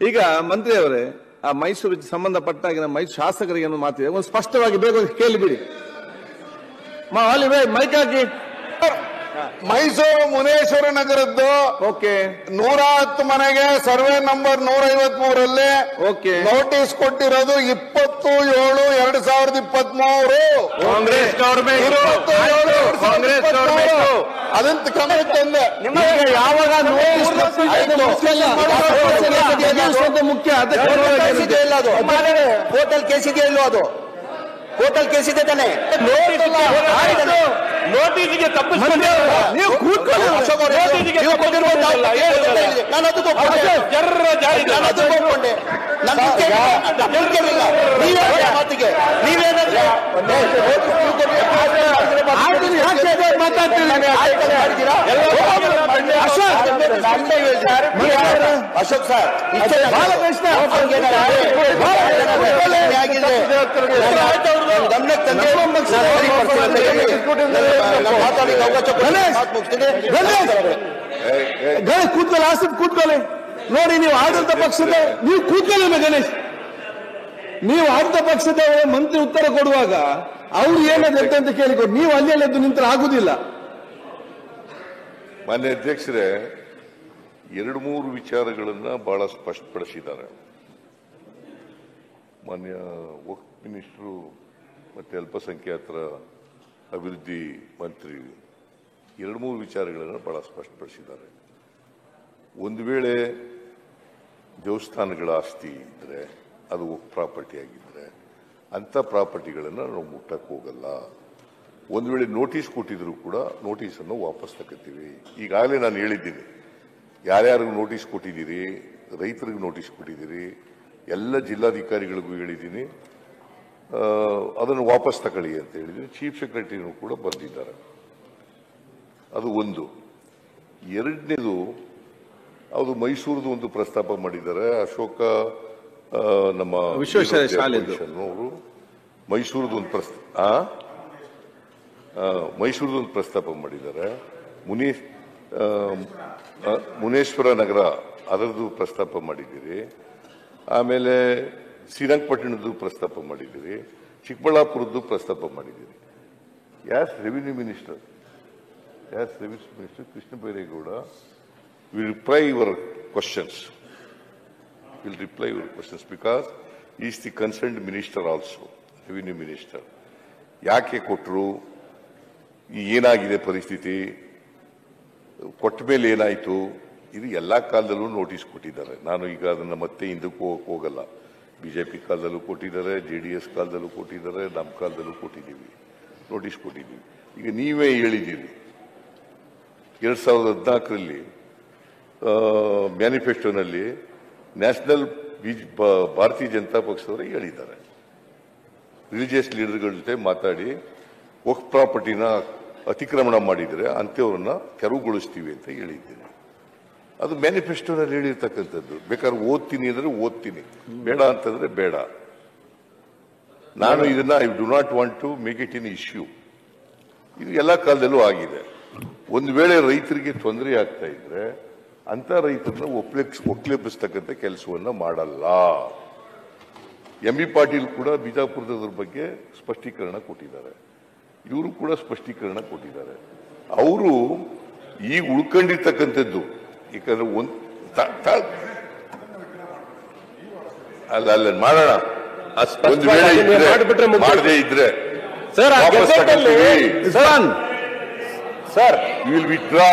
ಈಗ ಮಂತ್ರಿ ಅವರೇ, ಆ ಮೈಸೂರಿಗೆ ಸಂಬಂಧಪಟ್ಟಾಗ ಮೈಸೂರು ಶಾಸಕರಿಗೆ ಏನು ಮಾತಿದೆ ಒಂದು ಸ್ಪಷ್ಟವಾಗಿ ಬೇಗ ಕೇಳಿಬಿಡಿ. ಮೈಕ್ ಹಾಕಿ. ಮೈಸೂರು ಮುನೇಶ್ವರ ನಗರದ್ದು ಓಕೆ 110 ಮನೆಗೆ ಸರ್ವೆ ನಂಬರ್ 153ರಲ್ಲಿ ಓಕೆ ನೋಟಿಸ್ ಕೊಟ್ಟಿರೋದು 27/2023. ಕಾಂಗ್ರೆಸ್ ಗವರ್ಮೆಂಟ್ ಅದಂತ ಗಮನಕ್ಕೆ ತಂದೆ. ಯಾವಾಗ ಮುಖ್ಯ ಕೋರ್ಟಲ್ ಕೇಸಿದೆ ಇಲ್ಲೋ ಅದು ಕೋರ್ಟಲ್ ಕೇಸಿದೆ ತಾನೆ ನೋಟಿಸ್ಗೆ ನೀವು ಕೂತ್ಕೊಳ್ಳಿ. ನಾನು ಅದಕ್ಕೆ ಒಪ್ಕೊಂಡೆ. ಮಾತಿಗೆ ನೀವೇನಾದ್ರೆ ಅಶೋಕ್ ಸರ್ ಗಮನಕ್ಕೆ ಕೂತ್ಕೊಳ್ಳಿ, ಆಸಕ್ತಿ ಕೂತ್ಕೊಳ್ಳಿ. ನೋಡಿ, ನೀವು ಆಡಳಿತ ಪಕ್ಷದ ನೀವು ಕೂತ್ಕೊಳ್ಳಿ ಗಣೇಶ್. ನೀವು ಆಡಳಿತ ಪಕ್ಷದ ಮಂತ್ರಿ ಉತ್ತರ ಕೊಡುವಾಗ ಅವ್ರು ಏನದಂತೆ ಅಂತ ಕೇಳಿಕೊಟ್ಟು ನೀವು ಅಲ್ಲಿ ಎದ್ದು ನಿಂತರೆ ಆಗುದಿಲ್ಲ. ಮಾನ್ಯ ಅಧ್ಯಕ್ಷರೇ, 2-3 ವಿಚಾರಗಳನ್ನ ಬಹಳ ಸ್ಪಷ್ಟಪಡಿಸಿದ್ದಾರೆ ಮಾನ್ಯ ವಕ್ಫ್ ಮಿನಿಸ್ಟ್ರು ಮತ್ತೆ ಅಲ್ಪಸಂಖ್ಯಾತರ ಅಭಿವೃದ್ಧಿ ಮಂತ್ರಿ. 2-3 ವಿಚಾರಗಳನ್ನು ಬಹಳ ಸ್ಪಷ್ಟಪಡಿಸಿದ್ದಾರೆ. ಒಂದು ವೇಳೆ ದೇವಸ್ಥಾನಗಳ ಆಸ್ತಿ ಇದ್ರೆ, ಅದು ಪ್ರಾಪರ್ಟಿ ಆಗಿದ್ರೆ ಅಂತ ಪ್ರಾಪರ್ಟಿಗಳನ್ನು ನಾವು ಮುಟ್ಟಕ್ಕೆ ಹೋಗಲ್ಲ. ಒಂದು ವೇಳೆ ನೋಟಿಸ್ ಕೊಟ್ಟಿದ್ರು ಕೂಡ ನೋಟಿಸನ್ನು ವಾಪಸ್ ತಗೋತೀವಿ. ಈಗಾಗಲೇ ನಾನು ಹೇಳಿದ್ದೀನಿ, ಯಾರ್ಯಾರಿಗೂ ನೋಟಿಸ್ ಕೊಟ್ಟಿದ್ದೀರಿ, ರೈತರಿಗೆ ನೋಟಿಸ್ ಕೊಟ್ಟಿದ್ದೀರಿ, ಎಲ್ಲ ಜಿಲ್ಲಾಧಿಕಾರಿಗಳಿಗೂ ಹೇಳಿದ್ದೀನಿ, ಅದನ್ನು ವಾಪಸ್ ತಗೊಳ್ಳಿ ಅಂತ ಹೇಳಿದ್ದೀನಿ. ಚೀಫ್ ಸೆಕ್ರೆಟರಿನೂ ಕೂಡ ಬರೆದಿದ್ದಾರೆ. ಅದು ಒಂದು. ಎರಡನೇದು, ಅದು ಮೈಸೂರದು ಒಂದು ಪ್ರಸ್ತಾಪ ಮಾಡಿದ್ದಾರೆ. ಅಶೋಕ ನಮ್ಮ ವಿಶ್ವೇಶ್ವರಯ್ಯನವರು ಮೈಸೂರದು ಒಂದು ಪ್ರಸ್ತಾಪ ಮಾಡಿದ್ದಾರೆ. ಮುನೇಶ್ವರ ನಗರ ಅದರದ್ದು ಪ್ರಸ್ತಾಪ ಮಾಡಿದ್ದೀರಿ. ಆಮೇಲೆ ಶ್ರೀರಂಗಪಟ್ಟಣದ್ದು ಪ್ರಸ್ತಾಪ ಮಾಡಿದ್ದೀರಿ. ಚಿಕ್ಕಬಳ್ಳಾಪುರದ್ದು ಪ್ರಸ್ತಾಪ ಮಾಡಿದ್ದೀರಿ. Yes revenue minister Krishna Byregowda will reply your questions because he is the concerned minister also, revenue minister. ಯಾಕೆ ಕೊಟ್ಟರು, ಏನಾಗಿದೆ ಪರಿಸ್ಥಿತಿ, ಕೊಟ್ಟ ಮೇಲೆ ಏನಾಯಿತು, ಇದು ಎಲ್ಲ ಕಾಲದಲ್ಲೂ ನೋಟಿಸ್ ಕೊಟ್ಟಿದ್ದಾರೆ. ನಾನು ಈಗ ಅದನ್ನು ಮತ್ತೆ ಹಿಂದಕ್ಕೆ ಹೋಗಲ್ಲ. ಬಿಜೆಪಿ ಕಾಲದಲ್ಲೂ ಕೊಟ್ಟಿದ್ದಾರೆ, JDS ಕಾಲದಲ್ಲೂ ಕೊಟ್ಟಿದ್ದಾರೆ, ನಮ್ಮ ಕಾಲದಲ್ಲೂ ಕೊಟ್ಟಿದ್ದೀವಿ, ನೋಟಿಸ್ ಕೊಟ್ಟಿದ್ದೀವಿ. ಈಗ ನೀವೇ ಹೇಳಿದ್ದೀರಿ 2014ರಲ್ಲಿ ಮ್ಯಾನಿಫೆಸ್ಟೋನಲ್ಲಿ ನ್ಯಾಷನಲ್ ಭಾರತೀಯ ಜನತಾ ಪಕ್ಷದವರು ಹೇಳಿದ್ದಾರೆ, ರಿಲಿಜಿಯಸ್ ಲೀಡರ್ಗಳ ಜೊತೆ ಮಾತಾಡಿ ವಕ್ಫ್ ಪ್ರಾಪರ್ಟಿನ ಅತಿಕ್ರಮಣ ಮಾಡಿದರೆ ಅಂಥವ್ರನ್ನ ತೆರವುಗೊಳಿಸ್ತೀವಿ ಅಂತ ಹೇಳಿದ್ದೀನಿ. ಅದು ಮ್ಯಾನಿಫೆಸ್ಟೋನಲ್ಲಿ ಹೇಳಿರ್ತಕ್ಕಂಥದ್ದು. ಬೇಕಾದ್ರೆ ಓದ್ತೀನಿ ಅಂದ್ರೆ ಓದ್ತೀನಿ, ಬೇಡ ಅಂತಂದ್ರೆ ಬೇಡ. ನಾನು ಇದನ್ನ I do not want to make it in issue. ಇದು ಎಲ್ಲ ಕಾಲದಲ್ಲೂ ಆಗಿದೆ. ಒಂದು ವೇಳೆ ರೈತರಿಗೆ ತೊಂದರೆ ಆಗ್ತಾ ಇದ್ರೆ ಅಂತ ರೈತರನ್ನ ಒಕ್ಲೇಪಿಸ್ತಕ್ಕಂಥ ಕೆಲಸವನ್ನ ಮಾಡಲ್ಲ. MB ಪಾಟೀಲ್ ಕೂಡ ಬಿಜಾಪುರದವ್ರ ಬಗ್ಗೆ ಸ್ಪಷ್ಟೀಕರಣ ಕೊಟ್ಟಿದ್ದಾರೆ, ಇವರು ಕೂಡ ಸ್ಪಷ್ಟೀಕರಣ ಕೊಟ್ಟಿದ್ದಾರೆ. ಅವರು ಈಗ ಉಳ್ಕೊಂಡಿರ್ತಕ್ಕಂಥದ್ದು, ಯಾಕಂದ್ರೆ ಅಲ್ಲ ಮಾಡೋಣ, ಒಂದು ವೇಳೆ ಮಾಡದೇ ಇದ್ರೆ ಸರ್ ವಿಲ್ ವಿತ್ಡ್ರಾ